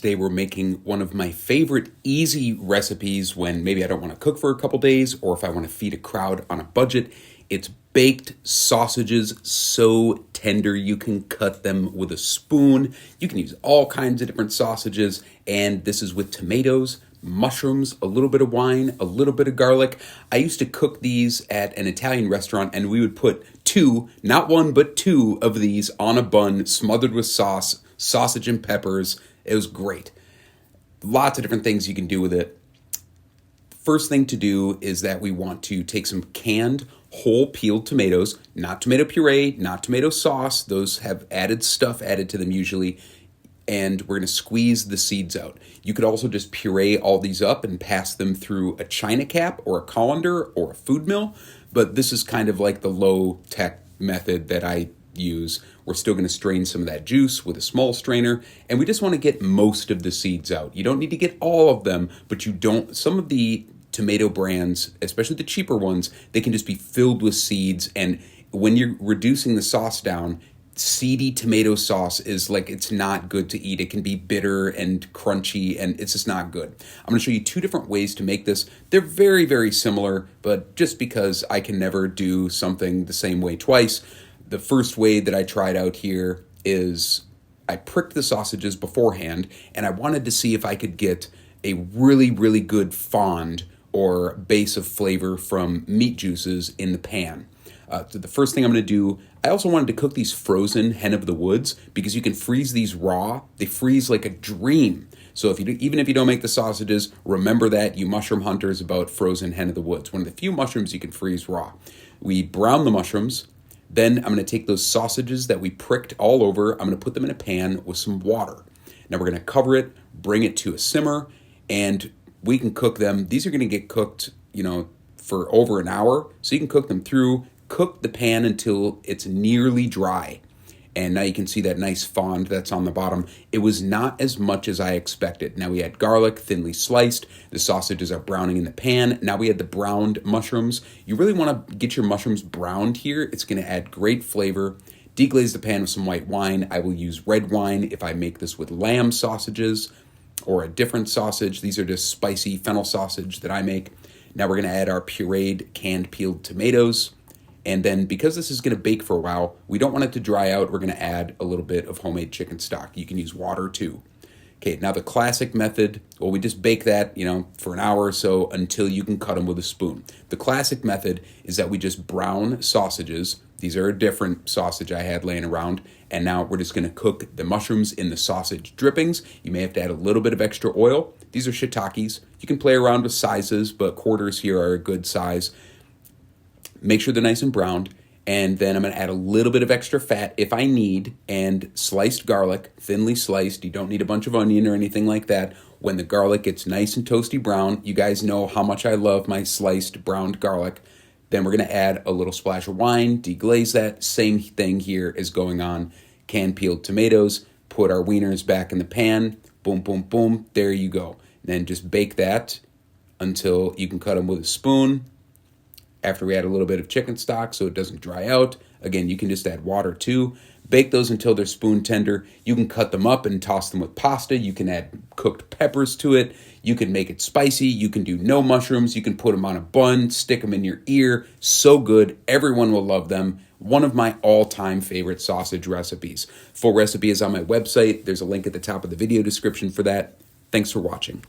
Today we're making one of my favorite easy recipes when maybe I don't want to cook for a couple days or if I want to feed a crowd on a budget. It's baked sausages, so tender you can cut them with a spoon. You can use all kinds of different sausages, and this is with tomatoes, mushrooms, a little bit of wine, a little bit of garlic. I used to cook these at an Italian restaurant, and we would put two, not one, but two of these on a bun smothered with sauce, sausage and peppers. It was great. Lots of different things you can do with it. First thing to do is that we want to take some canned whole peeled tomatoes, not tomato puree, not tomato sauce. Those have added stuff added to them usually. And we're going to squeeze the seeds out. You could also just puree all these up and pass them through a china cap or a colander or a food mill. But this is kind of like the low-tech method that I use. We're still going to strain some of that juice with a small strainer, and we just want to get most of the seeds out. You don't need to get all of them, but you don't. Some of the tomato brands, especially the cheaper ones, they can just be filled with seeds, and when you're reducing the sauce down, seedy tomato sauce is like, it's not good to eat. It can be bitter and crunchy, and it's just not good. I'm going to show you two different ways to make this. They're very, very similar, but just because I can never do something the same way twice, the first way that I tried out here is I pricked the sausages beforehand, and I wanted to see if I could get a really, really good fond or base of flavor from meat juices in the pan. So the first thing I'm going to do, I also wanted to cook these frozen hen of the woods because you can freeze these raw. They freeze like a dream. So even if you don't make the sausages, remember that, you mushroom hunters, about frozen hen of the woods. One of the few mushrooms you can freeze raw. We brown the mushrooms. Then I'm going to take those sausages that we pricked all over. I'm going to put them in a pan with some water. Now we're going to cover it, bring it to a simmer, and we can cook them. These are going to get cooked, for over an hour. So you can cook them through. Cook the pan until it's nearly dry. And now you can see that nice fond that's on the bottom. It was not as much as I expected. Now we add garlic, thinly sliced. The sausages are browning in the pan. Now we add the browned mushrooms. You really want to get your mushrooms browned here. It's going to add great flavor. Deglaze the pan with some white wine. I will use red wine if I make this with lamb sausages or a different sausage. These are just spicy fennel sausage that I make. Now we're going to add our pureed canned peeled tomatoes. And then because this is going to bake for a while, we don't want it to dry out. We're going to add a little bit of homemade chicken stock. You can use water too. Okay, now the classic method, well, we just bake that, for an hour or so until you can cut them with a spoon. The classic method is that we just brown sausages. These are a different sausage I had laying around. And now we're just going to cook the mushrooms in the sausage drippings. You may have to add a little bit of extra oil. These are shiitakes. You can play around with sizes, but quarters here are a good size. Make sure they're nice and browned, and then I'm going to add a little bit of extra fat if I need, and sliced garlic, thinly sliced. You don't need a bunch of onion or anything like that. When the garlic gets nice and toasty brown, you guys know how much I love my sliced browned garlic. Then we're going to add a little splash of wine, deglaze that. Same thing here is going on. Canned peeled tomatoes, put our wieners back in the pan, boom, boom, boom, there you go. Then just bake that until you can cut them with a spoon. After we add a little bit of chicken stock so it doesn't dry out. Again, you can just add water too. Bake those until they're spoon tender. You can cut them up and toss them with pasta. You can add cooked peppers to it. You can make it spicy. You can do no mushrooms. You can put them on a bun, stick them in your ear. So good. Everyone will love them. One of my all-time favorite sausage recipes. Full recipe is on my website. There's a link at the top of the video description for that. Thanks for watching.